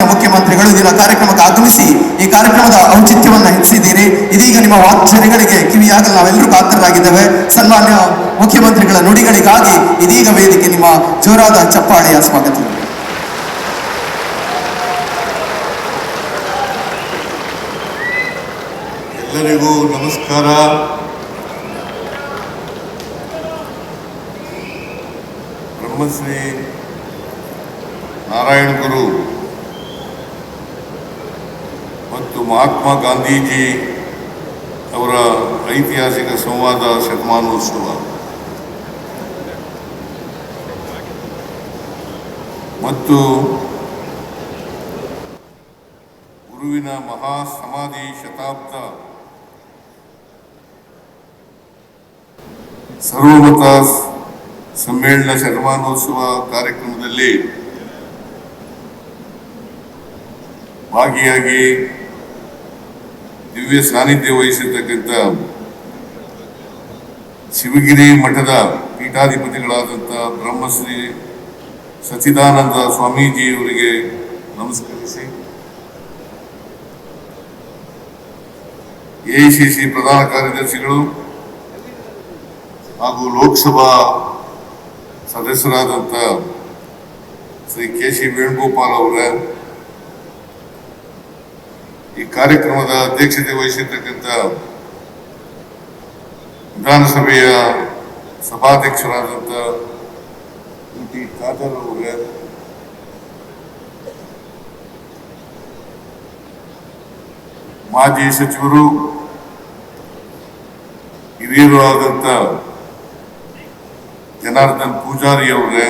ಮುಖ್ಯಮಂತ್ರಿಗಳು ಇದರ ಕಾರ್ಯಕ್ರಮಕ್ಕೆ ಆಗಮಿಸಿ ಈ ಕಾರ್ಯಕ್ರಮದ ಔಚಿತ್ಯವನ್ನು ಹೆಚ್ಚಿಸಿದ್ದೀರಿ. ಇದೀಗ ನಿಮ್ಮ ವಾಕ್ಚರ್ಯಗಳಿಗೆ ಕಿವಿಯಾಗಲು ನಾವೆಲ್ಲರೂ ಕಾತರರಾಗಿದ್ದೇವೆ. ಸನ್ಮಾನ್ಯ ಮುಖ್ಯಮಂತ್ರಿಗಳ ನುಡಿಗಳಿಗಾಗಿ ಇದೀಗ ವೇದಿಕೆ ನಿಮ್ಮ ಜೋರಾದ ಚಪ್ಪಾಳೆಯ ಸ್ವಾಗತ. ಎಲ್ಲರಿಗೂ ನಮಸ್ಕಾರ. ಬ್ರಹ್ಮಶ್ರೀ ನಾರಾಯಣ ಗುರು ಮತ್ತು ಮಹಾತ್ಮ ಗಾಂಧೀಜಿ ಅವರ ಐತಿಹಾಸಿಕ ಸಂವಾದ ಶತಮಾನೋತ್ಸವ ಮತ್ತು ಗುರುವಿನ ಮಹಾ ಸಮಾಧಿ ಶತಾಬ್ದ ಸರ್ವಮತ ಸಮ್ಮೇಳನ ಶತಮಾನೋತ್ಸವ ಕಾರ್ಯಕ್ರಮದಲ್ಲಿ ಭಾಗಿಯಾಗಿ ದಿವ್ಯ ಸಾನ್ನಿಧ್ಯ ವಹಿಸಿರ್ತಕ್ಕಂಥ ಶಿವಗಿರಿ ಮಠದ ಪೀಠಾಧಿಪತಿಗಳಾದಂಥ ಬ್ರಹ್ಮಶ್ರೀ ಸಚ್ಚಿದಾನಂದ ಸ್ವಾಮೀಜಿಯವರಿಗೆ ನಮಸ್ಕರಿಸಿ, ಎಐಸಿಸಿ ಪ್ರಧಾನ ಕಾರ್ಯದರ್ಶಿಗಳು ಹಾಗೂ ಲೋಕಸಭಾ ಸದಸ್ಯರಾದಂಥ ಶ್ರೀ ಕೆ.ಸಿ. ವೇಣುಗೋಪಾಲ್ ಅವರ, ಈ ಕಾರ್ಯಕ್ರಮದ ಅಧ್ಯಕ್ಷತೆ ವಹಿಸಿರ್ತಕ್ಕಂಥ ವಿಧಾನಸಭೆಯ ಸಭಾಧ್ಯಕ್ಷರಾದಂಥ ಟಿ ಖಾದರ್ ಅವರ, ಮಾಜಿ ಸಚಿವರು ಹಿರಿಯರು ಆದಂಥ ಜನಾರ್ದನ್ ಪೂಜಾರಿ ಅವರೇ,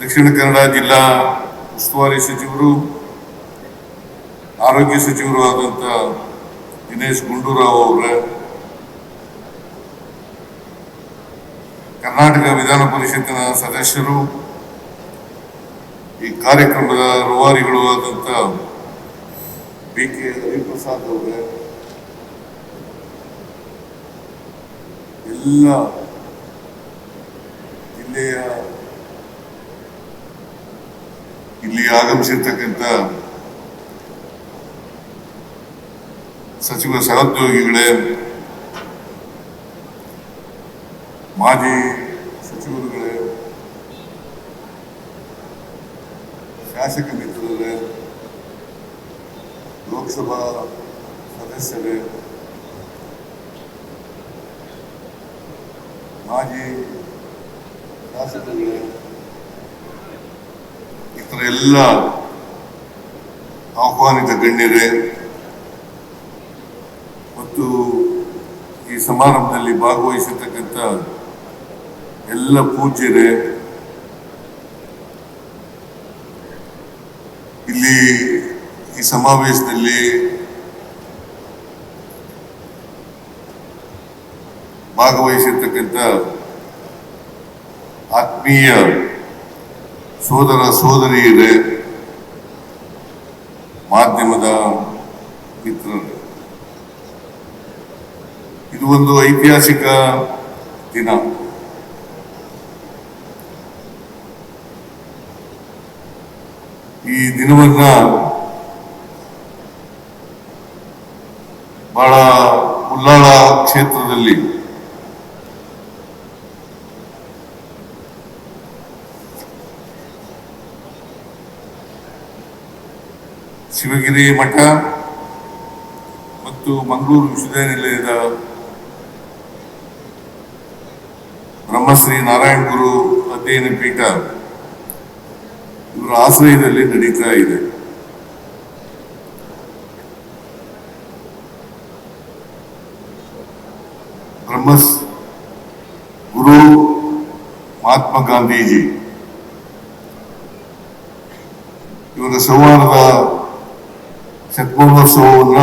ದಕ್ಷಿಣ ಕನ್ನಡ ಜಿಲ್ಲಾ ಉಸ್ತುವಾರಿ ಸಚಿವರು ಆರೋಗ್ಯ ಸಚಿವರು ಆದಂಥ ದಿನೇಶ್ ಗುಂಡೂರಾವ್ ಅವರೇ, ಕರ್ನಾಟಕ ವಿಧಾನ ಪರಿಷತ್ತಿನ ಸದಸ್ಯರು, ಈ ಕಾರ್ಯಕ್ರಮದ ರೂವಾರಿಗಳು ಆದಂಥ ಬಿ.ಕೆ. ಹರಿಪ್ರಸಾದ್ ಅವರೇ, ಎಲ್ಲ ಜಿಲ್ಲೆಯ ಇಲ್ಲಿ ಆಗಮಿಸಿರ್ತಕ್ಕಂಥ ಸಚಿವ ಸಹೋದ್ಯೋಗಿಗಳೇ, ಮಾಜಿ ಸಚಿವರುಗಳೇ, ಶಾಸಕ ಮಿತ್ರರೇ, ಲೋಕಸಭಾ ಸದಸ್ಯರೇ, ಮಾಜಿ ಶಾಸಕರುಗಳೇ, ಇತರ ಎಲ್ಲ ಆಹ್ವಾನಿತ ಗಣ್ಯರೇ ಮತ್ತು ಈ ಸಮಾರಂಭದಲ್ಲಿ ಭಾಗವಹಿಸಿರ್ತಕ್ಕಂಥ ಎಲ್ಲ ಪೂಜ್ಯರೇ, ಇಲ್ಲಿ ಈ ಸಮಾವೇಶದಲ್ಲಿ ಭಾಗವಹಿಸಿರ್ತಕ್ಕಂಥ ಆತ್ಮೀಯ ಸೋದರ ಸೋದರಿಯರೇ, ಮಾಧ್ಯಮದ ಮಿತ್ರರೇ, ಇದು ಒಂದು ಐತಿಹಾಸಿಕ ದಿನ. ಈ ದಿನವನ್ನ ಬಹಳ ಉಲ್ಲಾಳ ಕ್ಷೇತ್ರದಲ್ಲಿ ಶಿವಗಿರಿ ಮಠ ಮತ್ತು ಮಂಗಳೂರು ವಿಶ್ವವಿದ್ಯಾನಿಲಯದ ಬ್ರಹ್ಮಶ್ರೀ ನಾರಾಯಣ ಗುರು ಅಧ್ಯಯನ ಪೀಠ ಇವರ ಆಶ್ರಯದಲ್ಲಿ ನಡೀತಾ ಇದೆ. ಗುರು ಮಹಾತ್ಮ ಗಾಂಧೀಜಿ ಇವರ ಸಂವಾದದ ಶತಮಾನೋತ್ಸವವನ್ನ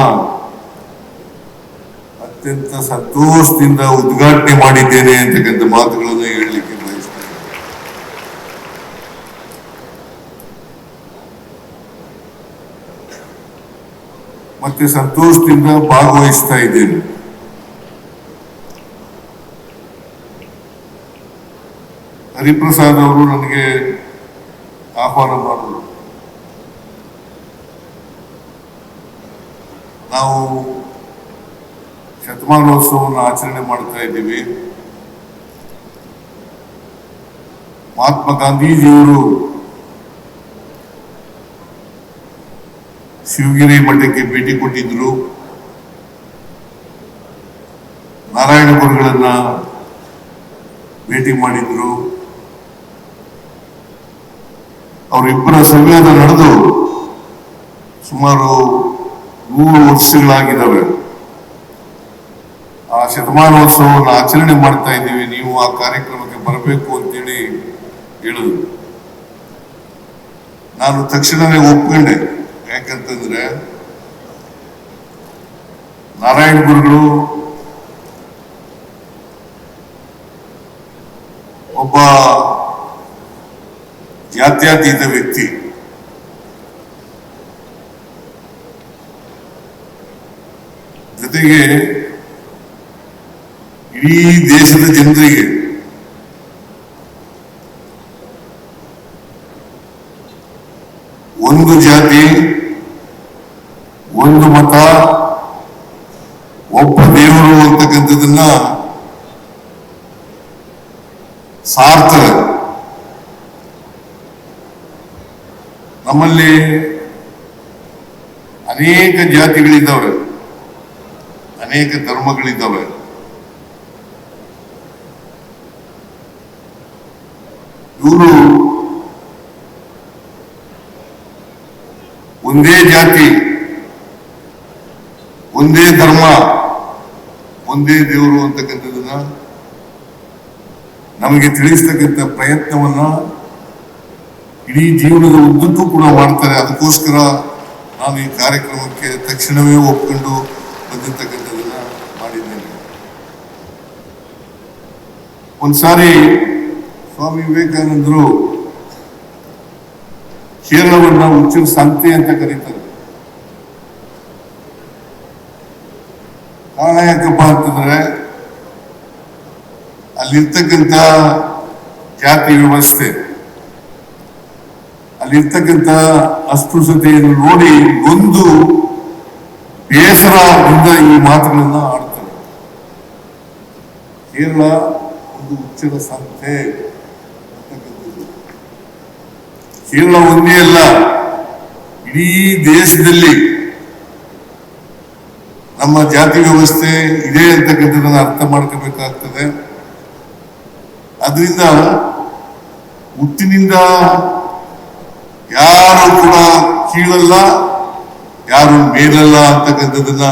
ಅತ್ಯಂತ ಸಂತೋಷದಿಂದ ಉದ್ಘಾಟನೆ ಮಾಡಿದ್ದೇನೆ ಅಂತಕ್ಕಂಥ ಮಾತುಗಳನ್ನು ಹೇಳಲಿಕ್ಕೆ ಬಯಸ್ತೇನೆ. ಮತ್ತೆ ಸಂತೋಷದಿಂದ ಭಾಗವಹಿಸ್ತಾ ಇದ್ದೇನೆ. ಹರಿಪ್ರಸಾದ್ ಅವರು ನನಗೆ ಆಹ್ವಾನ ಮಾಡಿದ್ರು. ನಾವು ಶತಮಾನೋತ್ಸವವನ್ನು ಆಚರಣೆ ಮಾಡ್ತಾ ಇದ್ದೀವಿ. ಮಹಾತ್ಮ ಗಾಂಧೀಜಿಯವರು ಶಿವಗಿರಿ ಮಠಕ್ಕೆ ಭೇಟಿ ಕೊಟ್ಟಿದ್ರು. ನಾರಾಯಣ ಗುರುಗಳನ್ನ ಭೇಟಿ ಮಾಡಿದ್ರು. ಅವರಿಬ್ಬರ ಸಂವಾದ ನಡೆದು ಸುಮಾರು 100 ವರ್ಷಗಳಾಗಿದ್ದಾವೆ. ಆ ಶತಮಾನೋತ್ಸವವನ್ನು ಆಚರಣೆ ಮಾಡ್ತಾ ಇದ್ದೀವಿ, ನೀವು ಆ ಕಾರ್ಯಕ್ರಮಕ್ಕೆ ಬರಬೇಕು ಅಂತೇಳಿ ಹೇಳಿದ್ರು. ನಾನು ತಕ್ಷಣವೇ ಒಪ್ಕೊಂಡೆ. ಯಾಕಂತಂದ್ರೆ ನಾರಾಯಣ ಗುರುಗಳು ಒಬ್ಬ ಜಾತ್ಯತೀತ ವ್ಯಕ್ತಿ. ಜೊತೆಗೆ ಇಡೀ ದೇಶದ ಜನರಿಗೆ ಒಂದು ಜಾತಿ, ಒಂದು ಮತ, ಒಬ್ಬ ದೇವರು ಅಂತಕ್ಕಂಥದನ್ನ ಸಾರ್ತಾರೆ. ನಮ್ಮಲ್ಲಿ ಅನೇಕ ಜಾತಿಗಳಿದ್ದಾವೆ, ಅನೇಕ ಧರ್ಮಗಳಿದ್ದಾವೆ. ಇವರು ಒಂದೇ ಜಾತಿ, ಒಂದೇ ಧರ್ಮ, ಒಂದೇ ದೇವರು ಅಂತಕ್ಕಂಥದನ್ನ ನಮಗೆ ತಿಳಿಸ್ತಕ್ಕಂಥ ಪ್ರಯತ್ನವನ್ನ ಇಡೀ ಜೀವನದ ಉದ್ದಕ್ಕೂ ಕೂಡ ಮಾಡ್ತಾರೆ. ಅದಕ್ಕೋಸ್ಕರ ನಾನು ಈ ಕಾರ್ಯಕ್ರಮಕ್ಕೆ ತಕ್ಷಣವೇ ಒಪ್ಕೊಂಡು ಬಂದಿರ್ತಕ್ಕಂಥದನ್ನ ಮಾಡಿದ್ದೇನೆ. ಒಂದ್ಸಾರಿ ಸ್ವಾಮಿ ವಿವೇಕಾನಂದರು ಕೇರಳವನ್ನ ಹುಚ್ಚರ ಸಂತೆ ಅಂತ ಕರೀತಾರೆ. ಕಾರಣ ಯಾಕಪ್ಪ ಅಂತಂದ್ರೆ ಅಲ್ಲಿರ್ತಕ್ಕಂಥ ಜಾತಿ ವ್ಯವಸ್ಥೆ, ಅಲ್ಲಿರ್ತಕ್ಕಂಥ ಅಸ್ಪೃಶ್ಯತೆಯನ್ನು ನೋಡಿ ಒಂದು ಬೇಸರದಿಂದ ಈ ಮಾತುಗಳನ್ನ ಆಡ್ತಾರೆ. ಕೇರಳ ಒಂದು ಹುಚ್ಚರ ಸಂತೆ ಅಂತಕ್ಕಂಥದ್ದು. ಕೇರಳ ಒಂದೇ ಅಲ್ಲ, ಇಡೀ ದೇಶದಲ್ಲಿ ನಮ್ಮ ಜಾತಿ ವ್ಯವಸ್ಥೆ ಇದೆ ಅಂತಕ್ಕಂಥದ್ದನ್ನ ಅರ್ಥ ಮಾಡ್ಕೋಬೇಕಾಗ್ತದೆ. ಅದರಿಂದ ಹುಟ್ಟಿನಿಂದ ಯಾರು ಕೂಡ ಕೀಳಲ್ಲ, ಯಾರು ಮೇಲಲ್ಲ ಅಂತಕ್ಕಂಥದ್ದನ್ನ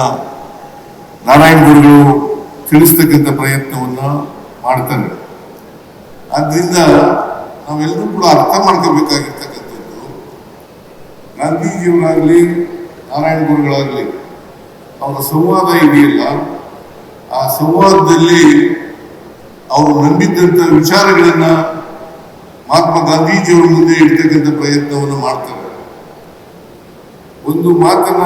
ನಾರಾಯಣ ಗುರುಗಳು ತಿಳಿಸ್ತಕ್ಕಂಥ ಪ್ರಯತ್ನವನ್ನ ಮಾಡ್ತಾರೆ. ಆದ್ರಿಂದ ನಾವೆಲ್ಲರೂ ಕೂಡ ಅರ್ಥ ಮಾಡ್ಕೋಬೇಕಾಗಿರ್ತಕ್ಕಂಥದ್ದು, ಗಾಂಧೀಜಿಯವರಾಗ್ಲಿ ನಾರಾಯಣ ಗುರುಗಳಾಗ್ಲಿ ಅವರ ಸಂವಾದ ಇದೆಯಲ್ಲ, ಆ ಸಂವಾದದಲ್ಲಿ ಅವರು ನಂಬಿದ್ದಂಥ ವಿಚಾರಗಳನ್ನ ಮಹಾತ್ಮ ಗಾಂಧೀಜಿಯವರ ಮುಂದೆ ಇಡ್ತಕ್ಕಂಥ ಪ್ರಯತ್ನವನ್ನು ಮಾಡ್ತಾರೆ. ಒಂದು ಮಾತನ್ನ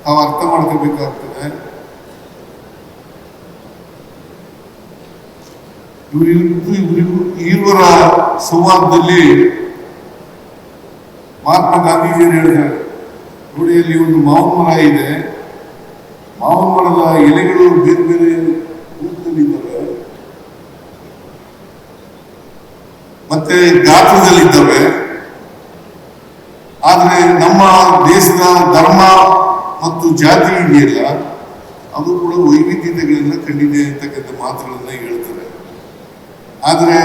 ನಾವು ಅರ್ಥ ಮಾಡ್ಕೋಬೇಕಾಗ್ತದೆ. ಇವರ ಸಂವಾದದಲ್ಲಿ ಮಹಾತ್ಮ ಗಾಂಧೀಜಿಯವರು ಹೇಳ್ತಾರೆ, ನೋಡಿ ಅಲ್ಲಿ ಒಂದು ಮಾವಿನ ಮರ ಇದೆ, ಮಾವಿನ ಮರದ ಎಲೆಗಳು ಬೇರೆ ಬೇರೆ ರೂಪದಲ್ಲಿದ್ದಾವೆ, ಮತ್ತೆ ಗಾತ್ರದಲ್ಲಿದ್ದಾವೆ. ಆದ್ರೆ ನಮ್ಮ ದೇಶದ ಧರ್ಮ ಮತ್ತು ಜಾತಿ ಇದೆಯಲ್ಲ, ಅದು ಕೂಡ ವೈವಿಧ್ಯತೆಗಳನ್ನ ಕಂಡಿದೆ ಅಂತಕ್ಕಂಥ ಮಾತುಗಳನ್ನ ಹೇಳ್ತಾರೆ. ಆದ್ರೆ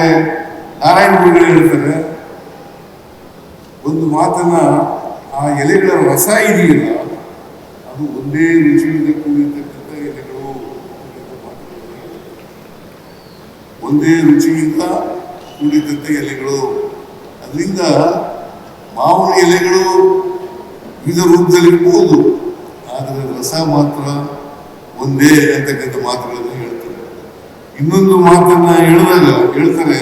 ನಾರಾಯಣ ಗುರುಗಳು ಹೇಳ್ತಾರೆ ಒಂದು ಮಾತನ್ನ, ಆ ಎಲೆಗಳ ರಸ ಇದೆಯಲ್ಲ ಅದು ಒಂದೇ ರುಚಿಯಿಂದ ಕೂಡಿರ್ತಕ್ಕಂಥ ಎಲೆಗಳು, ಒಂದೇ ರುಚಿಯಿಂದ ಕೂಡಿದಂಥ ಎಲೆಗಳು. ಅದರಿಂದ ಮಾವಿನ ಎಲೆಗಳು ವಿವಿಧ ರೂಪದಲ್ಲಿರ್ಬೋದು, ಆದರೆ ರಸ ಮಾತ್ರ ಒಂದೇ ಅಂತಕ್ಕಂಥ ಮಾತುಗಳನ್ನು ಹೇಳ್ತಾರೆ. ಇನ್ನೊಂದು ಮಾತನ್ನ ಹೇಳ್ತಾರೆ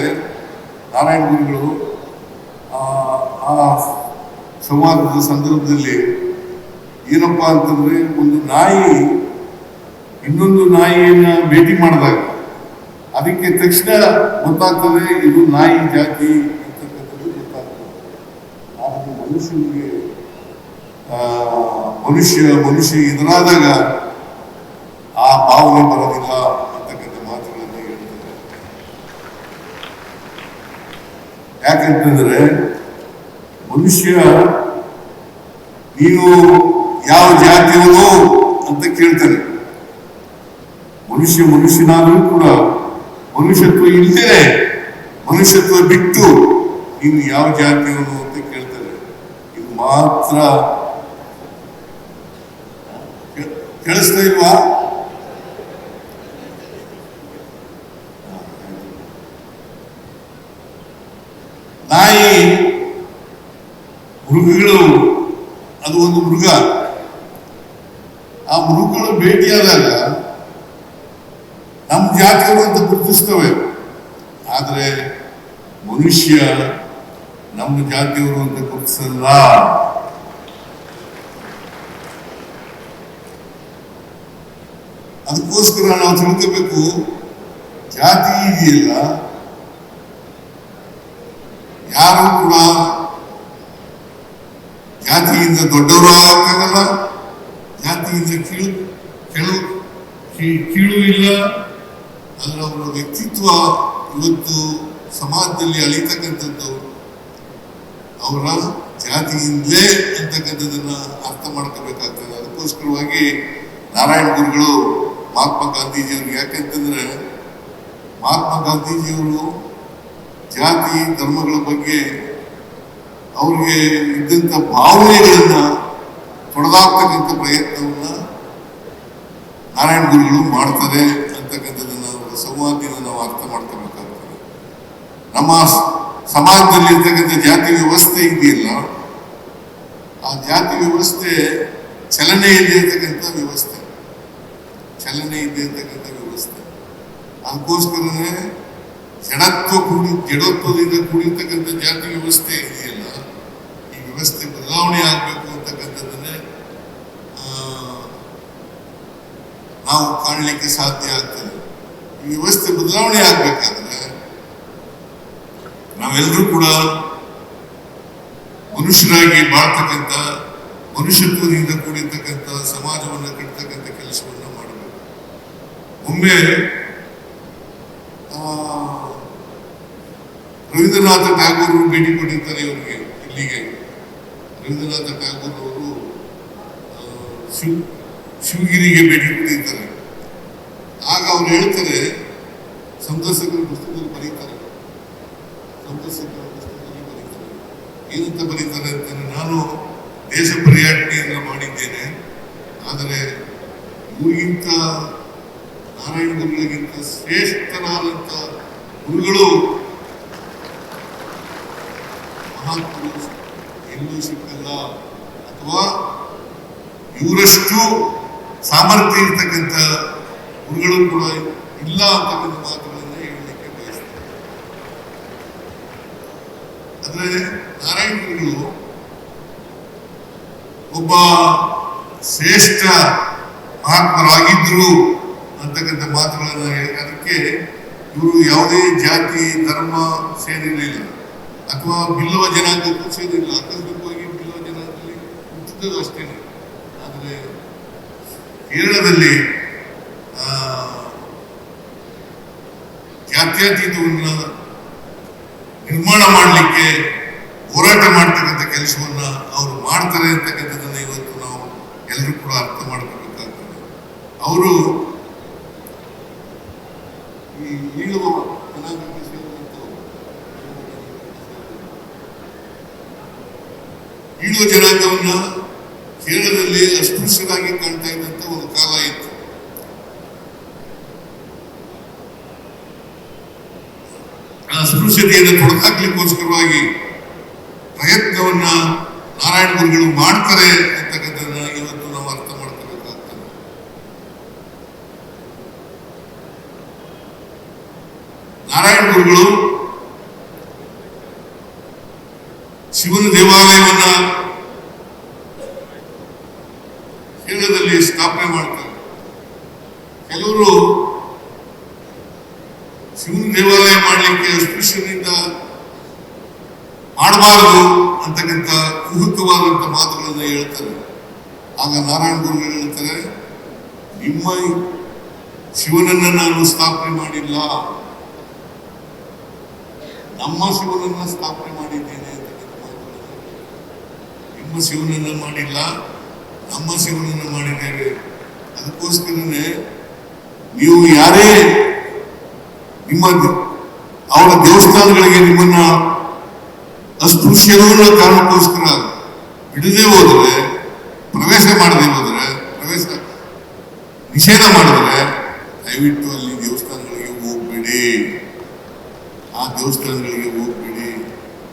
ನಾರಾಯಣ ಗುರುಗಳು ಆ ಸಂವಾದದ ಸಂದರ್ಭದಲ್ಲಿ. ಏನಪ್ಪಾ ಅಂತಂದ್ರೆ, ಒಂದು ನಾಯಿ ಇನ್ನೊಂದು ನಾಯಿಯನ್ನ ಭೇಟಿ ಮಾಡಿದಾಗ ಅದಕ್ಕೆ ತಕ್ಷಣ ಗೊತ್ತಾಗ್ತದೆ ಇದು ನಾಯಿ ಜಾತಿ ಅಂತಕ್ಕಂಥದ್ದು ಗೊತ್ತಾಗ್ತದೆ. ಆದರೆ ಮನುಷ್ಯನಿಗೆ ಮನುಷ್ಯ ಎದುರಾದಾಗ ಆ ಭಾವನೆ ಬರೋದಿಲ್ಲ ಅಂತಕ್ಕಂಥ ಮಾತುಗಳನ್ನು ಹೇಳ್ತಾರೆ. ಯಾಕಂತಂದ್ರೆ ಮನುಷ್ಯ ನೀವು ಯಾವ ಜಾತಿಯವನು ಅಂತ ಕೇಳ್ತಾನೆ. ಮನುಷ್ಯನಾದರೂ ಕೂಡ ಮನುಷ್ಯತ್ವ ಇಲ್ಲದೆ ಮನುಷ್ಯತ್ವ ಬಿಟ್ಟು ನೀವು ಯಾವ ಜಾತಿಯವನು ಅಂತ ಕೇಳ್ತಾರೆ. ಇದು ಮಾತ್ರ ಕೇಳಿಸ್ತಾ ಇಲ್ವಾ? ನಾಯಿ ಮೃಗಗಳು, ಅದು ಒಂದು ಮೃಗ. ಆ ಮೃಗಗಳು ಭೇಟಿಯಾದಾಗ ನಮ್ಮ ಜಾತಿಯವರು ಅಂತ ಗುರುತಿಸ್ತವೆ. ಆದರೆ ಮನುಷ್ಯ ನಮ್ಮ ಜಾತಿಯವರು ಅಂತ ಗುರುತಿಸಲ್ಲ. ಅದಕ್ಕೋಸ್ಕರ ನಾವು ತಿಳ್ಕೋಬೇಕು, ಜಾತಿ ಇದೆಯಲ್ಲ, ಯಾರು ಕೂಡ ಜಾತಿಯಿಂದ ದೊಡ್ಡವರು ಆಗಕ್ಕಾಗಲ್ಲ, ಜಾತಿಯಿಂದ ಕೀಳು ಇಲ್ಲ. ಅದರ ಅವರ ವ್ಯಕ್ತಿತ್ವ ಇವತ್ತು ಸಮಾಜದಲ್ಲಿ ಅಳಿತಕ್ಕಂಥದ್ದು ಅವರ ಜಾತಿಯಿಂದಲೇ ಅಂತಕ್ಕಂಥದ್ದನ್ನ ಅರ್ಥ ಮಾಡ್ಕೋಬೇಕಾಗ್ತದೆ. ಅದಕ್ಕೋಸ್ಕರವಾಗಿ ನಾರಾಯಣ ಗುರುಗಳು ಮಹಾತ್ಮ ಗಾಂಧೀಜಿಯವ್ರಿಗೆ, ಯಾಕಂತಂದ್ರೆ ಮಹಾತ್ಮ ಗಾಂಧೀಜಿಯವರು ಜಾತಿ ಧರ್ಮಗಳ ಬಗ್ಗೆ ಅವ್ರಿಗೆ ಇದ್ದಂಥ ಭಾವನೆಗಳನ್ನ ತೊಡೆದಾಕ್ತಕ್ಕಂಥ ಪ್ರಯತ್ನವನ್ನ ನಾರಾಯಣ ಗುರುಗಳು ಮಾಡ್ತಾರೆ ಅಂತಕ್ಕಂಥದ್ದನ್ನ ಸಂವಾದದಿಂದ ನಾವು ಅರ್ಥ ಮಾಡ್ಕೋಬೇಕಾಗ್ತದೆ. ನಮ್ಮ ಸಮಾಜದಲ್ಲಿ ಇರ್ತಕ್ಕಂಥ ಜಾತಿ ವ್ಯವಸ್ಥೆ ಇದೆಯಲ್ಲ, ಆ ಜಾತಿ ವ್ಯವಸ್ಥೆ ಚಲನೆ ಇರ್ತಕ್ಕಂಥ ವ್ಯವಸ್ಥೆ. ಅದಕ್ಕೋಸ್ಕರನೇ ಜಡತ್ವದಿಂದ ಕೂಡಿರ್ತಕ್ಕಂಥ ಜಾತಿ ವ್ಯವಸ್ಥೆ ಇದೆಯಲ್ಲ, ಈ ವ್ಯವಸ್ಥೆ ಬದಲಾವಣೆ ಆಗಬೇಕು ಅಂತಕ್ಕಂಥದ್ದನ್ನೇ ನಾವು ಕಾಣಲಿಕ್ಕೆ ಸಾಧ್ಯ ಆಗ್ತದೆ. ಈ ವ್ಯವಸ್ಥೆ ಬದಲಾವಣೆ ಆಗ್ಬೇಕಾದ್ರೆ ನಾವೆಲ್ಲರೂ ಕೂಡ ಮನುಷ್ಯರಾಗಿ ಬಾಳ್ತಕ್ಕಂಥ, ಮನುಷ್ಯತ್ವದಿಂದ ಕೂಡಿರ್ತಕ್ಕಂಥ ಸಮಾಜವನ್ನು ಕಟ್ಟತಕ್ಕಂಥ ಕೆಲಸವನ್ನು ಮಾಡಬೇಕು. ಒಮ್ಮೆ ರವೀಂದ್ರನಾಥ ಟ್ಯಾಗೋರ್ ಭೇಟಿ ಕೊಟ್ಟಿರ್ತಾರೆ ಇವರಿಗೆ ಇಲ್ಲಿಗೆ. ರವೀಂದ್ರನಾಥ ಟ್ಯಾಗೋರ್ ಅವರು ಶಿವಗಿರಿಗೆ ಭೇಟಿ ಕೊಟ್ಟಿರ್ತಾರೆ. ಆಗ ಅವ್ರು ಹೇಳ್ತಾರೆ, ಸಂದರ್ಶಕರ ಪುಸ್ತಕದಲ್ಲಿ ಬರೀತಾರೆ, ಏನಂತ ಬರೀತಾರೆ ಅಂತಂದ್ರೆ, ನಾನು ದೇಶ ಪರ್ಯಟನೆಯನ್ನು ಮಾಡಿದ್ದೇನೆ, ಆದರೆ ಇವ್ರಿಗಿಂತ ನಾರಾಯಣ ಗುರುಗಳಿಗಿಂತ ಶ್ರೇಷ್ಠರಾದಂಥ ಗುರುಗಳು ಮಹಾತ್ಮರು ಎಲ್ಲೂ ಸಿಕ್ಕಲ್ಲ, ಅಥವಾ ಇವರಷ್ಟು ಸಾಮರ್ಥ್ಯ ಇರ್ತಕ್ಕಂಥ ಗುರುಗಳು ಕೂಡ ಇಲ್ಲ ಅಂತಕ್ಕಂಥ ಮಾತುಗಳನ್ನು ಹೇಳಲಿಕ್ಕೆ ಬಯಸ್ತಾರೆ. ಅಂದ್ರೆ ನಾರಾಯಣ ಗುರುಗಳು ಒಬ್ಬ ಶ್ರೇಷ್ಠ ಮಹಾತ್ಮರಾಗಿದ್ರು ಅಂತಕ್ಕಂಥ ಮಾತುಗಳನ್ನು ಅದಕ್ಕೆ ಇವರು ಯಾವುದೇ ಜಾತಿ ಧರ್ಮ ಸೇರಿರಲಿಲ್ಲ, ಅಥವಾ ಬಿಲ್ಲವ ಜನಾಂಗಕ್ಕೂ ಸೇರಿರಲಿಲ್ಲ. ಆಕಸ್ಮಿಕವಾಗಿ ಬಿಲ್ಲವ ಜನಾಂಗದಲ್ಲಿ ಹುಟ್ಟಿದ್ದು ಅಷ್ಟೇನೆ. ಆದರೆ ಕೇರಳದಲ್ಲಿ ಜಾತ್ಯತೀತವನ್ನು ನಿರ್ಮಾಣ ಮಾಡಲಿಕ್ಕೆ ಹೋರಾಟ ಮಾಡ್ತಕ್ಕಂಥ ಕೆಲಸವನ್ನ ಅವರು ಮಾಡ್ತಾರೆ ಅಂತಕ್ಕಂಥದ್ದನ್ನ ಇವತ್ತು ನಾವು ಎಲ್ಲರೂ ಕೂಡ ಅರ್ಥ ಮಾಡ್ಕೋಬೇಕಾಗ್ತದೆ. ಅವರು ಈ ಈಳುವ ಜನಾಂಗಕ್ಕೆ ಸೇರಿದಂಥವರು, ಈಳುವ ಜನಾಂಗವನ್ನ ಕೇರಳದಲ್ಲಿ ಅಸ್ಪೃಶ್ಯರಾಗಿ ಕಾಣ್ತಾ ಇದ್ದಂತ ಒಂದು ಕಾಲ ಇತ್ತು. ಆ ಅಸ್ಪೃಶ್ಯತೆಯನ್ನು ತೊಡೆದಾಕ್ಲಿಕ್ಕೋಸ್ಕರವಾಗಿ ಪ್ರಯತ್ನವನ್ನ ನಾರಾಯಣ ಗುರುಗಳು ಮಾಡ್ತಾರೆ ಅಂತಕ್ಕಂಥದ್ದನ್ನ ಇವತ್ತು ನಾವು ಅರ್ಥ ಮಾಡ್ಕೋಬೇಕಾಗ್ತದೆ. ನಾರಾಯಣ ಗುರುಗಳು ಶಿವನ ದೇವಾಲಯವನ್ನ ಕೇರಳದಲ್ಲಿ ಸ್ಥಾಪನೆ ಮಾಡ್ತಾರೆ. ಕೆಲವರು ಶಿವನ ದೇವಾಲಯ ಮಾಡಲಿಕ್ಕೆ ಅಸ್ಪೃಶ್ಯರಿಂದ ಮಾಡಬಾರದು ಅಂತಕ್ಕಂಥ ಕುಹುಕವಾದಂಥ ಮಾತುಗಳನ್ನ ಹೇಳ್ತಾರೆ. ಆಗ ನಾರಾಯಣ ಗುರುಗಳು ಹೇಳ್ತಾರೆ, ನಿಮ್ಮ ಶಿವನನ್ನ ನಾನು ಸ್ಥಾಪನೆ ಮಾಡಿಲ್ಲ, ನಮ್ಮ ಶಿವನನ್ನ ಸ್ಥಾಪನೆ ಮಾಡಿದ್ದೇನೆ ಅಂತಕ್ಕಂಥ ಮಾತುಗಳನ್ನು. ನಿಮ್ಮ ಶಿವನನ್ನ ಮಾಡಿಲ್ಲ, ನಮ್ಮ ಶಿವನನ್ನ ಮಾಡಿದ್ದೇವೆ. ಅದಕ್ಕೋಸ್ಕರನೇ ನೀವು ಯಾರೇ ನಿಮ್ಮ ಅವರ ದೇವಸ್ಥಾನಗಳಿಗೆ ನಿಮ್ಮನ್ನ ಅಸ್ಪೃಶ್ಯರು ಅನ್ನೋ ಕಾರಣಕ್ಕೋಸ್ಕರ ಬಿಡದೆ ಹೋದರೆ, ಪ್ರವೇಶ ಮಾಡದೆ ಹೋದರೆ, ಪ್ರವೇಶ ನಿಷೇಧ ಮಾಡಿದ್ರೆ, ದಯವಿಟ್ಟು ಅಲ್ಲಿ ದೇವಸ್ಥಾನಗಳಿಗೆ ಹೋಗ್ಬೇಡಿ. ಆ ದೇವಸ್ಥಾನಗಳಿಗೆ ಹೋಗ್ಬೇಡಿ.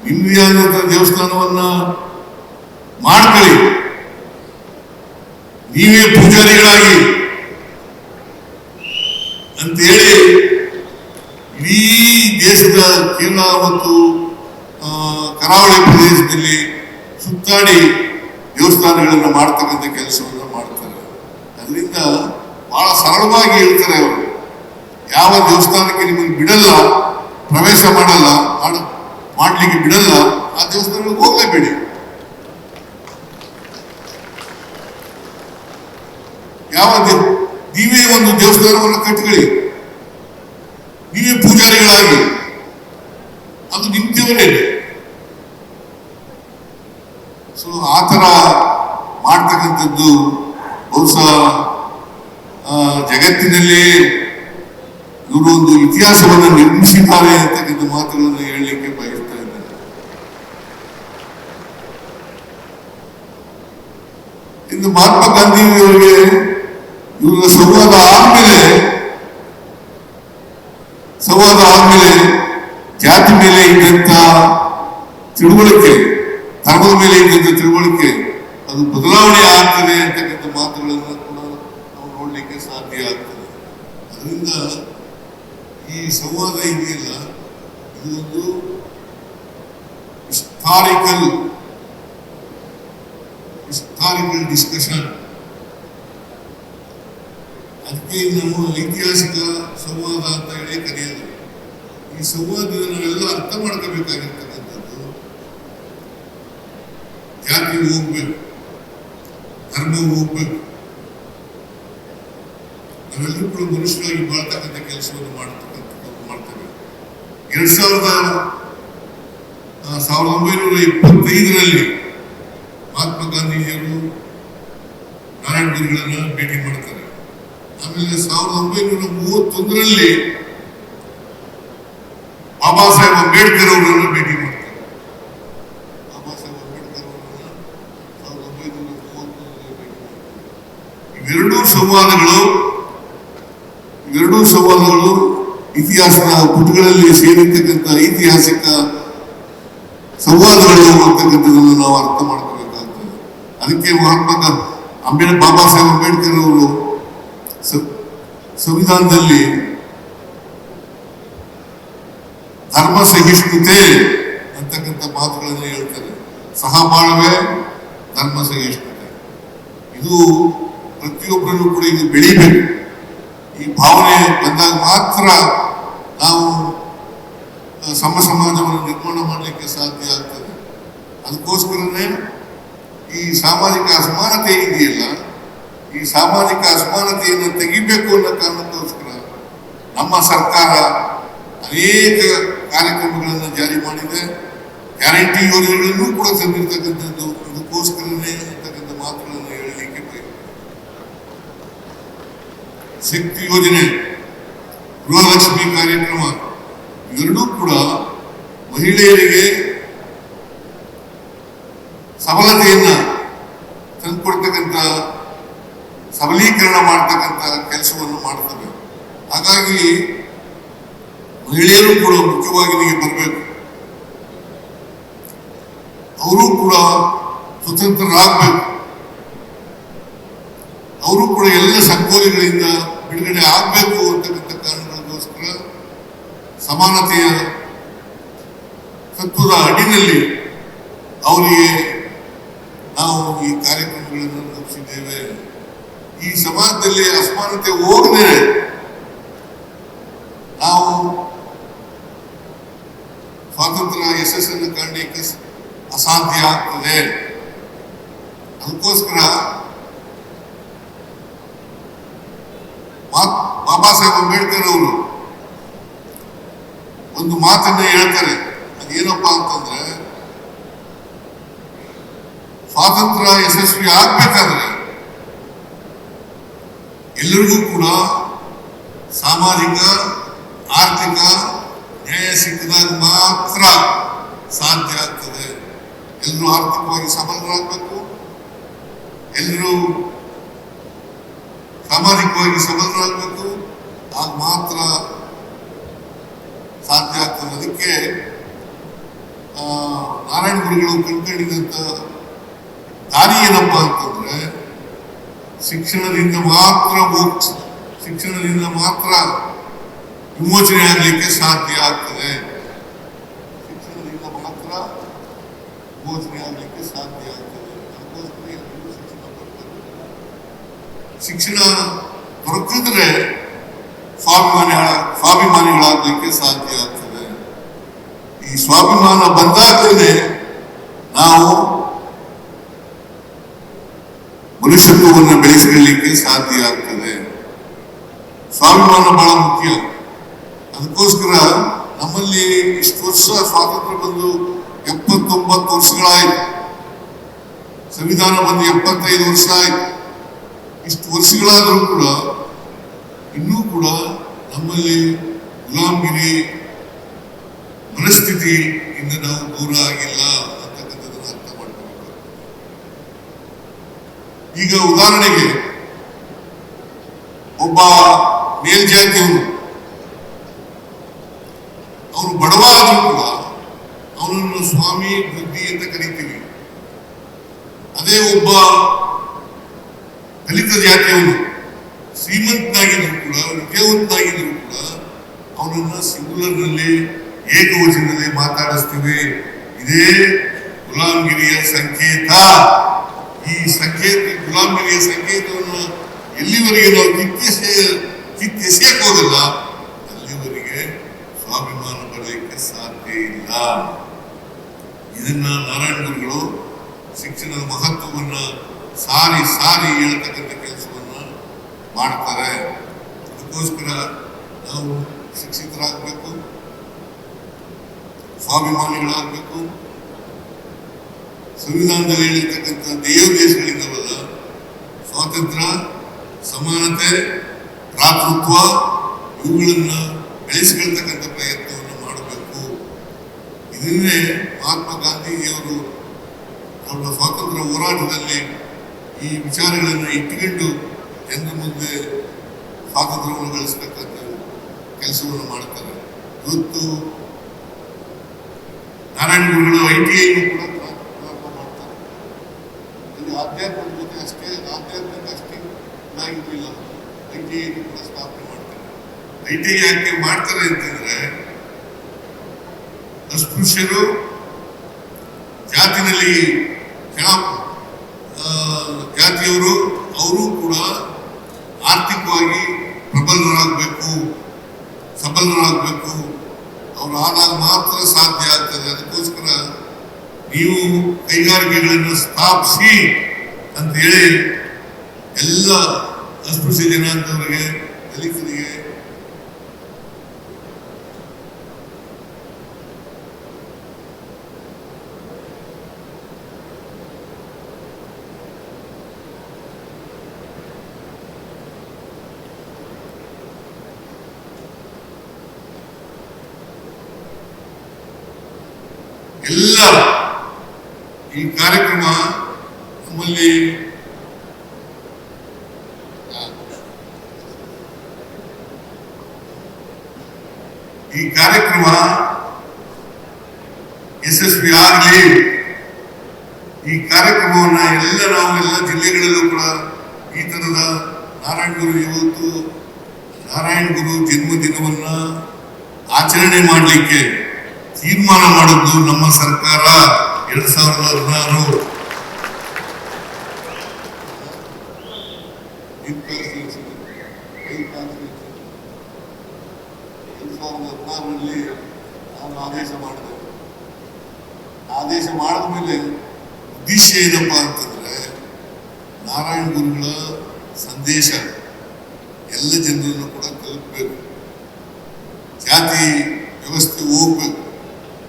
ನಿಮ್ಮದೇ ಆದಂತ ದೇವಸ್ಥಾನವನ್ನ ಮಾಡ್ಕೊಳ್ಳಿ. ನೀವೇ ಪೂಜಾರಿಗಳಾಗಿ ಅಂತೇಳಿ ಇಡೀ ದೇಶದ ಕೇರಳ ಮತ್ತು ಕರಾವಳಿ ಪ್ರದೇಶದಲ್ಲಿ ಸುತ್ತಾಡಿ ದೇವಸ್ಥಾನಗಳನ್ನು ಮಾಡ್ತಕ್ಕಂಥ ಕೆಲಸವನ್ನು ಮಾಡ್ತಾರೆ. ಅದರಿಂದ ಬಹಳ ಸರಳವಾಗಿ ಹೇಳ್ತಾರೆ ಅವರು, ಯಾವ ದೇವಸ್ಥಾನಕ್ಕೆ ನಿಮಗೆ ಬಿಡಲ್ಲ, ಪ್ರವೇಶ ಮಾಡಲ್ಲ, ಮಾಡ್ಲಿಕ್ಕೆ ಬಿಡಲ್ಲ, ಆ ದೇವಸ್ಥಾನಗಳಿಗೆ ಹೋಗಲೇಬೇಡಿ. ನೀವೇ ಒಂದು ದೇವಸ್ಥಾನವನ್ನು ಕಟ್ಕೊಳ್ಳಿ, ನೀವೇ ಪೂಜಾರಿಗಳಾಗಿ, ಅದು ನಿಂತಿವರೇ. ಸೊ ಆ ಥರ ಮಾಡ್ತಕ್ಕಂಥದ್ದು ಬಹುಶಃ ಜಗತ್ತಿನಲ್ಲಿ ಇವರು ಒಂದು ಇತಿಹಾಸವನ್ನು ನಿರ್ಮಿಸಿದ್ದಾರೆ ಅಂತಕ್ಕಂಥ ಮಾತುಗಳನ್ನು ಹೇಳಲಿಕ್ಕೆ ಬಯಸ್ತಾ ಇದ್ದಾರೆ. ಇನ್ನು ಮಹಾತ್ಮ ಗಾಂಧಿಯವರಿಗೆ ಇವರ ಸಂವಾದ ಆದ್ಮೇಲೆ ಜಾತಿ ಮೇಲೆ ಇದ್ದಂತ ತಿಳುವಳಿಕೆ, ಧರ್ಮದ ಮೇಲೆ ಇದ್ದಂತ ತಿಳುವಳಿಕೆ ಅದು ಬದಲಾವಣೆ ಆಗ್ತದೆ ಅಂತಕ್ಕಂಥ ಮಾತುಗಳನ್ನು ಕೂಡ ನಾವು ನೋಡ್ಲಿಕ್ಕೆ ಸಾಧ್ಯ ಆಗ್ತದೆ. ಅದರಿಂದ ಈ ಸಂವಾದ ಇದೆಯಲ್ಲ, ಇದು ಒಂದು ಹಿಸ್ಟಾರಿಕಲ್ ಡಿಸ್ಕಷನ್. ಅದಕ್ಕೆ ನಾವು ಐತಿಹಾಸಿಕ ಸಂವಾದ ಅಂತ ಹೇಳಿ ಕರೆಯೋದು. ಈ ಸಂವಾದದ ನಾವೆಲ್ಲ ಅರ್ಥ ಮಾಡ್ಕೋಬೇಕಾಗಿರ್ತಕ್ಕಂಥದ್ದು, ಜಾತಿ ಹೋಗ್ಬೇಕು, ಧರ್ಮ ಹೋಗ್ಬೇಕು, ನಾವೆಲ್ಲರೂ ಕೂಡ ಮನುಷ್ಯರಾಗಿ ಬಾಳ್ತಕ್ಕಂಥ ಕೆಲಸವನ್ನು ಮಾಡ್ತೇವೆ. 1925ರಲ್ಲಿ ಮಹಾತ್ಮ ಗಾಂಧೀಜಿಯವರು ನಾರಾಯಣ ಗುರುಗಳನ್ನ ಭೇಟಿ ಮಾಡ್ತಾರೆ. ಆಮೇಲೆ 1931ರಲ್ಲಿ ಬಾಬಾ ಸಾಹೇಬ್ ಅಂಬೇಡ್ಕರ್ ಅವರನ್ನು ಭೇಟಿ ಮಾಡ್ತಾರೆ. ಬಾಬಾ ಸಾಹೇಬ್ ಅಂಬೇಡ್ಕರ್ ಅವರನ್ನ 1931ರಲ್ಲಿ ಭೇಟಿ ಮಾಡ್ತಾರೆ. ಇವೆರಡೂ ಸಂವಾದಗಳು ಇತಿಹಾಸದ ಪುಟಗಳಲ್ಲಿ ಸೇರಿರ್ತಕ್ಕಂಥ ಐತಿಹಾಸಿಕ ಸಂವಾದಗಳು ಅಂತಕ್ಕಂಥದ್ದನ್ನು ನಾವು ಅರ್ಥ ಮಾಡ್ಕೋಬೇಕಾಗ್ತದೆ. ಅದಕ್ಕೆ ಬಾಬಾ ಸಾಹೇಬ್ ಅಂಬೇಡ್ಕರ್ ಅವರು ಸಂವಿಧಾನದಲ್ಲಿ ಧರ್ಮ ಸಹಿಷ್ಣುತೆ ಅಂತಕ್ಕಂಥ ಮಾತುಗಳನ್ನು ಹೇಳ್ತಾರೆ. ಸಹಬಾಳ್ವೆ, ಧರ್ಮ ಸಹಿಷ್ಣುತೆ, ಇದು ಪ್ರತಿಯೊಬ್ಬರಲ್ಲೂ ಕೂಡ ಇದು ಬೆಳಿಬೇಕು. ಈ ಭಾವನೆ ಬಂದಾಗ ಮಾತ್ರ ನಾವು ಸಮಾಜವನ್ನು ನಿರ್ಮಾಣ ಮಾಡಲಿಕ್ಕೆ ಸಾಧ್ಯ ಆಗ್ತದೆ. ಅದಕ್ಕೋಸ್ಕರನೇ ಈ ಸಾಮಾಜಿಕ ಅಸಮಾನತೆ ಇದೆಯಲ್ಲ, ಈ ಸಾಮಾಜಿಕ ಅಸಮಾನತೆಯನ್ನು ತೆಗಿಬೇಕು ಅನ್ನೋ ಕಾರಣಕ್ಕೋಸ್ಕರ ನಮ್ಮ ಸರ್ಕಾರ ಅನೇಕ ಕಾರ್ಯಕ್ರಮಗಳನ್ನು ಜಾರಿ ಮಾಡಿದೆ. ಗ್ಯಾರಂಟಿ ಯೋಜನೆಗಳನ್ನು ಕೂಡ ತಂದಿರತಕ್ಕಂಥದ್ದು ಇದಕ್ಕೋಸ್ಕರನೇ ಅಂತಕ್ಕಂಥ ಮಾತುಗಳನ್ನು ಹೇಳಲಿಕ್ಕೆ ಬಯಸುತ್ತೇನೆ. ಶಕ್ತಿ ಯೋಜನೆ, ಗೃಹಲಕ್ಷ್ಮಿ ಕಾರ್ಯಕ್ರಮ ಇವೆರಡೂ ಕೂಡ ಮಹಿಳೆಯರಿಗೆ ಸಬಲತೆಯನ್ನ ತಂದುಕೊಡ್ತಕ್ಕಂಥ, ಸಬಲೀಕರಣ ಮಾಡ್ತಕ್ಕಂಥ ಕೆಲಸವನ್ನು ಮಾಡ್ತವೆ. ಹಾಗಾಗಿ ಮಹಿಳೆಯರು ಕೂಡ ಮುಖ್ಯವಾಗಿ ನೀವು ಬರಬೇಕು. ಅವರು ಕೂಡ ಸ್ವತಂತ್ರರಾಗಬೇಕು. ಅವರು ಕೂಡ ಎಲ್ಲ ಸಂಕೋಲೆಗಳಿಂದ ಬಿಡುಗಡೆ ಆಗಬೇಕು ಅಂತಕ್ಕಂಥ ಕಾರಣಗಳಿಗೋಸ್ಕರ ಸಮಾನತೆಯ ತತ್ವದ ಅಡಿನಲ್ಲಿ ಅವರಿಗೆ ನಾವು ಈ ಕಾರ್ಯಕ್ರಮಗಳನ್ನು ರೂಪಿಸಿದ್ದೇವೆ. ಈ ಸಮಾಜದಲ್ಲಿ ಅಸಮಾನತೆ ಹೋಗದೆ ನಾವು ಸ್ವಾತಂತ್ರ್ಯ ಯಶಸ್ಸನ್ನು ಕಾಣಲಿಕ್ಕೆ ಅಸಾಧ್ಯ ಆಗ್ತದೆ. ಅದಕ್ಕೋಸ್ಕರ ಬಾಬಾ ಸಾಹೇಬ್ ಅಂಬೇಡ್ಕರ್ ಅವರು ಒಂದು ಮಾತನ್ನ ಹೇಳ್ತಾರೆ. ಅದೇನಪ್ಪಾ ಅಂತಂದ್ರೆ, ಸ್ವಾತಂತ್ರ್ಯ ಯಶಸ್ವಿ ಆಗ್ಬೇಕಾದ್ರೆ ಎಲ್ಲರಿಗೂ ಕೂಡ ಸಾಮಾಜಿಕ ಆರ್ಥಿಕ ನ್ಯಾಯ ಸಿಕ್ಕಿದಾಗ ಮಾತ್ರ ಸಾಧ್ಯ ಆಗ್ತದೆ. ಎಲ್ಲರೂ ಆರ್ಥಿಕವಾಗಿ ಸಬಲರಾಗಬೇಕು, ಎಲ್ಲರೂ ಸಾಮಾಜಿಕವಾಗಿ ಸಬಲರಾಗಬೇಕು, ಆಗ ಮಾತ್ರ ಸಾಧ್ಯ ಆಗ್ತದೆ. ಅದಕ್ಕೆ ನಾರಾಯಣ ಗುರುಗಳು ಕಂಡುಕೊಂಡಿದ್ದಂಥ ದಾರಿ ಏನಪ್ಪಾ ಅಂತಂದ್ರೆ, ಶಿಕ್ಷಣದಿಂದ ಮಾತ್ರ ವಿಮೋಚನೆ ಆಗಲಿಕ್ಕೆ ಸಾಧ್ಯ ಆಗ್ತದೆ. ಶಿಕ್ಷಣದಿಂದ ಮಾತ್ರ ವಿಮೋಚನೆ ಆಗಲಿಕ್ಕೆ ಸಾಧ್ಯ ಆಗ್ತದೆ. ಅದಕ್ಕೋಸ್ಕರ ಎಲ್ಲರೂ ಶಿಕ್ಷಣ ಪಡ್ತಾರೆ. ಶಿಕ್ಷಣ ದೊರಕಿದ್ರೆ ಸ್ವಾಭಿಮಾನಿಗಳಾಗಲಿಕ್ಕೆ ಸಾಧ್ಯ ಆಗ್ತದೆ. ಈ ಸ್ವಾಭಿಮಾನ ಬಂದಾಗಲೇ ನಾವು ಮನುಷ್ಯತ್ವವನ್ನು ಬೆಳೆಸಿಕೊಳ್ಳಲಿಕ್ಕೆ ಸಾಧ್ಯ ಆಗ್ತದೆ. ಸ್ವಾಭಿಮಾನ ಬಹಳ ಮುಖ್ಯ. ಅದಕ್ಕೋಸ್ಕರ ನಮ್ಮಲ್ಲಿ ಇಷ್ಟು ವರ್ಷ ಸ್ವಾತಂತ್ರ್ಯ ಬಂದು 79 ವರ್ಷಗಳಾಯ್ತು, ಸಂವಿಧಾನ ಬಂದು 75 ವರ್ಷ ಆಯ್ತು. ಇಷ್ಟು ವರ್ಷಗಳಾದರೂ ಕೂಡ ಇನ್ನೂ ಕೂಡ ನಮ್ಮಲ್ಲಿ ಗುಲಾಮಗಿರಿ ಮನಸ್ಥಿತಿಯಿಂದ ನಾವು ದೂರ ಆಗಿಲ್ಲ ಅಂತಕ್ಕಂಥದ್ದನ್ನು ಅರ್ಥ ಮಾಡ್ಕೋಬೇಕು. ಈಗ ಉದಾಹರಣೆಗೆ ಒಬ್ಬ ಮೇಲ್ಜಾತಿಯವನು, ಅವನು ಬಡವ ಆದರೂ ಕೂಡ ಅವನನ್ನು ಸ್ವಾಮಿ ಬುದ್ಧಿ ಅಂತ ಕರೀತೀವಿ. ಅದೇ ಒಬ್ಬ ದಲಿತ ಜಾತಿಯವನು ಶ್ರೀಮಂತನಾಗಿದ್ರು ಕೂಡ, ವಿದ್ಯಾವಂತನಾಗಿದ್ರು ಕೂಡ ಅವನನ್ನ ಸಿಂಗುಲರ್ನಲ್ಲಿ ಏಕವಚನದಲ್ಲಿ ಮಾತಾಡಿಸ್ತೀವಿ. ಇದೇ ಗುಲಾಮಗಿರಿಯ ಸಂಕೇತ. ಈ ಗುಲಾಮಗಿರಿಯ ಸಂಕೇತವನ್ನು ಎಲ್ಲಿವರೆಗೆ ನಾವು ಕಿತ್ತೆಸೆಯಕ್ಕೆ ಹೋಗಲ್ಲ, ಅಲ್ಲಿವರೆಗೆ ಸ್ವಾಭಿಮಾನ ಬರಲಿಕ್ಕೆ ಸಾಧ್ಯ ಇಲ್ಲ. ಇದನ್ನ ನಾರಾಯಣ ಗುರುಗಳು ಶಿಕ್ಷಣದ ಮಹತ್ವವನ್ನ ಸಾರಿ ಹೇಳ್ತಕ್ಕಂಥ ಕೆಲಸವನ್ನ ಮಾಡ್ತಾರೆ. ಅದಕ್ಕೋಸ್ಕರ ನಾವು ಶಿಕ್ಷಿತರಾಗಬೇಕು, ಸ್ವಾಭಿಮಾನಿಗಳಾಗಬೇಕು. ಸಂವಿಧಾನದಲ್ಲಿ ಹೇಳಿರ್ತಕ್ಕಂಥ ಧ್ಯೇಯೋದ್ದೇಶಗಳಿಂದವಲ್ಲ, ಸ್ವಾತಂತ್ರ್ಯ, ಸಮಾನತೆ, ಭ್ರಾತೃತ್ವ ಇವುಗಳನ್ನ ಬೆಳೆಸಿಕೊಳ್ತಕ್ಕಂಥ ಪ್ರಯತ್ನವನ್ನು ಮಾಡಬೇಕು. ಇದನ್ನೇ ಮಹಾತ್ಮ ಗಾಂಧೀಜಿಯವರು ಅವರ ಸ್ವಾತಂತ್ರ್ಯ ಹೋರಾಟದಲ್ಲಿ ಈ ವಿಚಾರಗಳನ್ನು ಇಟ್ಟುಕೊಂಡು ಜನರ ಮುಂದೆ ಸ್ವಾತಂತ್ರ್ಯವನ್ನು ಗಳಿಸತಕ್ಕಂಥ ಕೆಲಸವನ್ನು ಮಾಡ್ತಾರೆ. ಇವತ್ತು ನಾರಾಯಣ ಗುರುಗಳು ITI ಕೂಡ ಪ್ರಾರಂಭ ಮಾಡ್ತಾರೆ. ಇದು ಆಧ್ಯಾತ್ಮಿಕ ಜೊತೆ ಆಧ್ಯಾತ್ಮಿಕ ಅಷ್ಟೇ ಇದಾಗಿರಲಿಲ್ಲ, ITI ಕೂಡ ಸ್ಥಾಪನೆ ಮಾಡ್ತಾರೆ. ITI ಯಾಕೆ ಮಾಡ್ತಾರೆ ಅಂತಂದ್ರೆ, ಅಸ್ಪೃಶ್ಯರು, ಜಾತಿನಲ್ಲಿ ಕೆಳ ಜಾತಿಯವರು ಅವರು ಕೂಡ ಆರ್ಥಿಕವಾಗಿ ಸಬಲರಾಗಬೇಕು. ಅವರು ಆದಾಗ ಮಾತ್ರ ಸಾಧ್ಯ ಆಗ್ತದೆ. ಅದಕ್ಕೋಸ್ಕರ ನೀವು ಕೈಗಾರಿಕೆಗಳನ್ನು ಸ್ಥಾಪಿಸಿ ಅಂತ ಹೇಳಿ ಎಲ್ಲ ಅಸ್ಪೃಶ್ಯ ಜನಾಂಗದವರಿಗೆ, ದಲಿತರಿಗೆ ಎಲ್ಲ ಈ ಕಾರ್ಯಕ್ರಮ ನಮ್ಮಲ್ಲಿ ಯಶಸ್ವಿ ಆಗಲಿ. ಈ ಕಾರ್ಯಕ್ರಮವನ್ನ ನಾವೆಲ್ಲ ಜಿಲ್ಲೆಗಳಲ್ಲೂ ಕೂಡ ಈ ತರದ ನಾರಾಯಣ ಗುರು ಇವತ್ತು ನಾರಾಯಣ ಗುರು ಜನ್ಮದಿನವನ್ನ ಆಚರಣೆ ಮಾಡಲಿಕ್ಕೆ ತೀರ್ಮಾನ ಮಾಡಿದ್ದು ನಮ್ಮ ಸರ್ಕಾರ 2016 2016ರಲ್ಲಿ ನಾವು ಆದೇಶ ಮಾಡಿದೆವು. ಆದೇಶ ಮಾಡಿದ ಮೇಲೆ ಉದ್ದೇಶ ಏನಪ್ಪಾ ಅಂತಂದ್ರೆ ನಾರಾಯಣ ಗುರುಗಳ ಸಂದೇಶ ಎಲ್ಲ ಜನರನ್ನು ಕೂಡ ತಲುಪಬೇಕು, ಜಾತಿ ವ್ಯವಸ್ಥೆ ಹೋಗ್ಬೇಕು,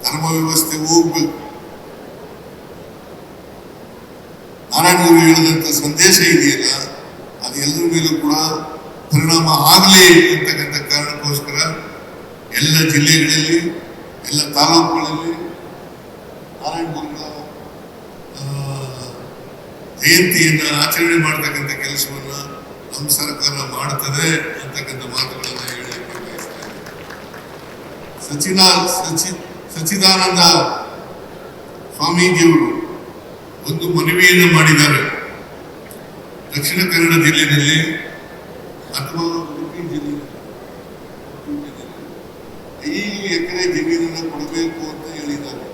ಧರ್ಮ ವ್ಯವಸ್ಥೆ ಹೋಗ್ಬೇಕು. ನಾರಾಯಣ ಗುರು ಹೇಳಿದಂತ ಸಂದೇಶ ಇದೆಯಲ್ಲ ಅದು ಎಲ್ಲರ ಮೇಲೂ ಕೂಡ ಪರಿಣಾಮ ಆಗಲಿ ಅಂತಕ್ಕಂಥ ಕಾರಣಕ್ಕೋಸ್ಕರ ಎಲ್ಲ ಜಿಲ್ಲೆಗಳಲ್ಲಿ ಎಲ್ಲ ತಾಲೂಕುಗಳಲ್ಲಿ ನಾರಾಯಣ ಗುರುಗಳ ಜಯಂತಿಯನ್ನು ಆಚರಣೆ ಮಾಡ್ತಕ್ಕಂಥ ಕೆಲಸವನ್ನ ನಮ್ಮ ಸರ್ಕಾರ ಮಾಡ್ತದೆ ಅಂತಕ್ಕಂಥ ಮಾತುಗಳನ್ನ ಹೇಳಲಿಕ್ಕೆ ಬಯಸ್ತಾ ಸಚ್ಚಿದಾನಂದ ಸ್ವಾಮೀಜಿಯವರು ಒಂದು ಮನವಿಯನ್ನು ಮಾಡಿದ್ದಾರೆ. ದಕ್ಷಿಣ ಕನ್ನಡ ಜಿಲ್ಲೆಯಲ್ಲಿ ಅಥವಾ ಉಡುಪಿ ಜಿಲ್ಲೆಯಲ್ಲಿ 5 ಎಕರೆ ಜಮೀನನ್ನು ಕೊಡಬೇಕು ಅಂತ ಹೇಳಿದ್ದಾರೆ.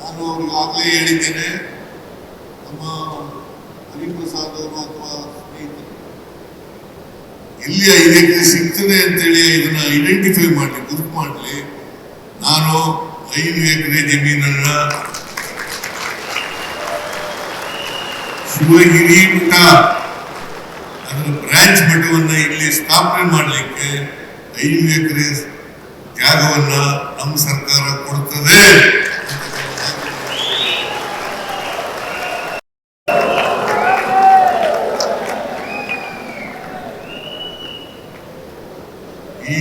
ನಾನು ಅವ್ರಿಗೆ ಆಗಲೇ ಹೇಳಿದ್ದೇನೆ, ನಮ್ಮ ಹರಿಪ್ರಸಾದ್ ಅವರು ಅಥವಾ ಸ್ನೇಹಿತರು ಎಲ್ಲಿ 5 ಎಕರೆ ಸಿಗ್ತದೆ ಅಂತೇಳಿ ಇದನ್ನ ಐಡೆಂಟಿಫೈ ಮಾಡಲಿ, ಗುರುತು ಮಾಡಲಿ. ನಾನು 5 ಎಕರೆ ಜಮೀನನ್ನ ಶಿವಗಿರಿ ಮಠ ಅದರ ಬ್ರಾಂಚ್ ಮಠವನ್ನ ಇಲ್ಲಿ ಸ್ಥಾಪನೆ ಮಾಡಲಿಕ್ಕೆ 5 ಎಕರೆ ಜಾಗವನ್ನ ನಮ್ಮ ಸರ್ಕಾರ ಕೊಡ್ತದೆ. ಈ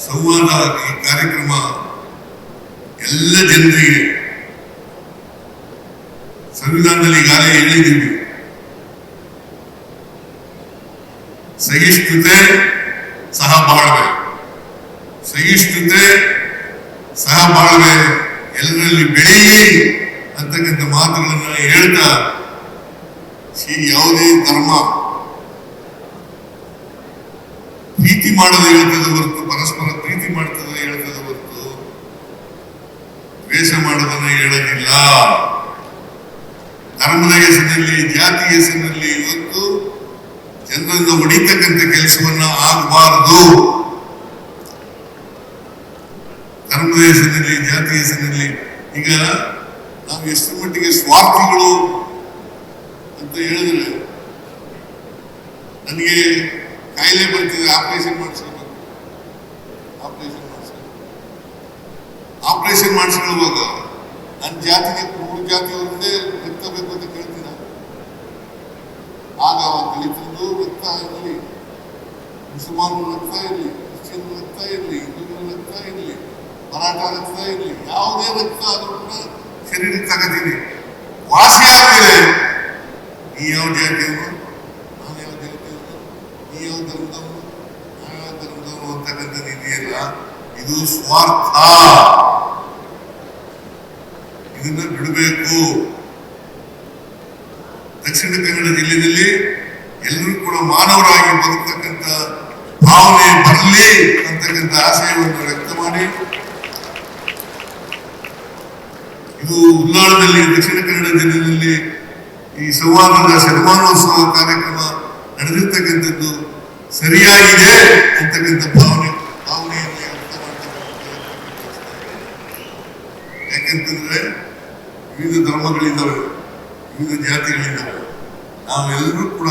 ಸಂವಾದ, ಈ ಕಾರ್ಯಕ್ರಮ ಎಲ್ಲ ಜನರಿಗೆ ಸಂವಿಧಾನದಲ್ಲಿ ಈಗಾಗಲೇ ಹೇಳಿದ್ದೀವಿ, ಸಹಿಷ್ಣುತೆ ಸಹಬಾಳ್ವೆ, ಸಹಿಷ್ಣುತೆ ಸಹಬಾಳ್ವೆ ಎಲ್ಲರಲ್ಲಿ ಬೆಳೆಯಲಿ ಅಂತಕ್ಕಂಥ ಮಾತುಗಳನ್ನ ಹೇಳ್ತಾ, ಯಾವುದೇ ಧರ್ಮ ಪ್ರೀತಿ ಮಾಡೋದು ಹೇಳ್ತದೆ ಹೊರತು, ಪರಸ್ಪರ ಪ್ರೀತಿ ಮಾಡ್ತದೆ ಹೇಳ್ತದೆ ಹೊರತು ದ್ವೇಷ ಮಾಡೋದನ್ನ ಹೇಳೋದಿಲ್ಲ. ಧರ್ಮದ ಹೆಸರಿನಲ್ಲಿ, ಜಾತಿ ಹೆಸರಿನಲ್ಲಿ ಇವತ್ತು ಜನರನ್ನ ಹೊಡಿತಕ್ಕಂಥ ಕೆಲಸವನ್ನ ಆಗಬಾರದು. ಧರ್ಮದ ಹೆಸರಿನಲ್ಲಿ, ಜಾತಿ ಹೆಸರಿನಲ್ಲಿ ಈಗ ನಾವು ಎಷ್ಟು ಮಟ್ಟಿಗೆ ಸ್ವಾರ್ಥಿಗಳು ಅಂತ ಹೇಳಿದ್ರೆ, ನನಗೆ ಕಾಯಿಲೆ ಬರ್ತಿದೆ, ಆಪರೇಷನ್ ಮಾಡಿಸ್ಕೋಬೇಕು, ಆಪರೇಷನ್ ಮಾಡಿಸ್ಕೊಳ್ಳುವಾಗ ನನ್ನ ಜಾತಿಗೆ 3 ಜಾತಿಯವರನ್ನೇ ರಕ್ತ ಬೇಕು ಅಂತ ಕೇಳ್ತೀನ. ಆಗ ದಲಿತರದ್ದು ರಕ್ತ ಇರಲಿ, ಮುಸಲ್ಮಾನರ ರಕ್ತ ಇರಲಿ, ಕ್ರಿಶ್ಚಿಯನ್ ರಕ್ತ ಇರಲಿ, ಹಿಂದೂಗಳ ರಕ್ತ ಇರಲಿ, ಮರಾಠ ರಕ್ತ ಇರಲಿ, ಯಾವುದೇ ರಕ್ತ ಆದ್ರೂ ಕೂಡ ಶರೀರ ತಗೋತೀನಿ. ವಾಸಿ ಆಗಿದೆ ನೀ ಯಾವ ಜಾತಿಯವರು, ನಾನು ಯಾವ ಜಾತಿಯವರು, ನೀ ಯಾವ ಧರ್ಮದವರು, ನಾನು ಯಾವ ಧರ್ಮದವರು ಅಂತಕ್ಕಂಥದ್ದು ಇದೆಯಲ್ಲ, ಇದು ಸ್ವಾರ್ಥ. ಇದನ್ನ ಬಿಡಬೇಕು. ದಕ್ಷಿಣ ಕನ್ನಡ ಜಿಲ್ಲೆಯಲ್ಲಿ ಎಲ್ಲರೂ ಕೂಡ ಮಾನವರಾಗಿ ಬದುಕತಕ್ಕಂಥ ಭಾವನೆ ಬರಲಿ ಅಂತಕ್ಕಂಥ ಆಶಯವನ್ನು ವ್ಯಕ್ತ ಮಾಡಿ, ಇದು ಉಲ್ಲಾಳದಲ್ಲಿ ದಕ್ಷಿಣ ಕನ್ನಡ ಜಿಲ್ಲೆಯಲ್ಲಿ ಈ ಸಂವಾದದ ಶತಮಾನೋತ್ಸವ ಕಾರ್ಯಕ್ರಮ ನಡೆದಿರ್ತಕ್ಕಂಥದ್ದು ಸರಿಯಾಗಿದೆ ಅಂತಕ್ಕಂಥ ಭಾವನೆಯಲ್ಲಿ ವ್ಯಕ್ತ ಮಾಡ್ತಕ್ಕಂಥ. ಯಾಕೆಂತಂದ್ರೆ ವಿವಿಧ ಧರ್ಮಗಳಿದ್ದಾವೆ, ವಿವಿಧ ಜಾತಿಗಳಿದ್ದಾವೆ. ನಾವೆಲ್ಲರೂ ಕೂಡ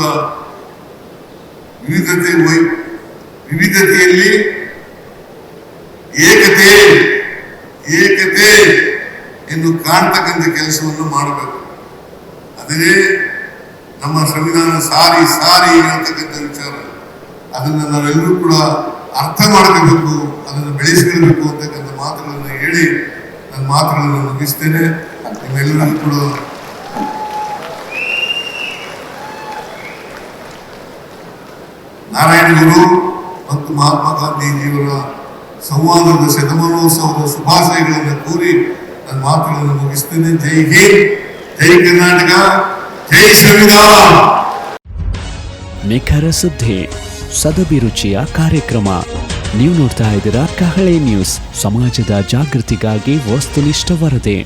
ವಿವಿಧತೆಯಲ್ಲಿ ಏಕತೆ ಎಂದು ಕಾಣ್ತಕ್ಕಂಥ ಕೆಲಸವನ್ನು ಮಾಡಬೇಕು. ಅದೇ ನಮ್ಮ ಸಂವಿಧಾನ ಸಾರಿ ಹೇಳ್ತಕ್ಕಂಥ ವಿಚಾರ. ಅದನ್ನು ನಾವೆಲ್ಲರೂ ಕೂಡ ಅರ್ಥ ಮಾಡ್ಕೋಬೇಕು, ಅದನ್ನು ಬೆಳೆಸ್ಕೊಳ್ಬೇಕು ಅಂತಕ್ಕಂಥ ಮಾತುಗಳನ್ನು ಹೇಳಿ ನನ್ನ ಮಾತುಗಳನ್ನು ಮುಗಿಸ್ತೇನೆ. ನಿಮ್ಮೆಲ್ಲರೂ ಕೂಡ ನಾರಾಯಣ ಗುರು ಮತ್ತು ಮಹಾತ್ಮ ಗಾಂಧೀಜಿಯವರ ಸಂವಾದದ ಶತಮಾನೋತ್ಸವದ ಶುಭಾಶಯಗಳನ್ನು ಕೋರಿ ನನ್ನ ಮಾತುಗಳನ್ನು ಮುಗಿಸ್ತೇನೆ. ಜೈ ಹಿಂದ್, ಜೈ ಕರ್ನಾಟಕ, ಜೈ ಸಂವಿಧಾನ. ನಿಖರ ಸುದ್ದಿ, ಸದಭಿರುಚಿಯ ಕಾರ್ಯಕ್ರಮ. ನೀವು ನೋಡ್ತಾ ಇದ್ದೀರಾ ಕಹಳೆ ನ್ಯೂಸ್, ಸಮಾಜದ ಜಾಗೃತಿಗಾಗಿ ವಸ್ತುನಿಷ್ಠ ವರದಿ.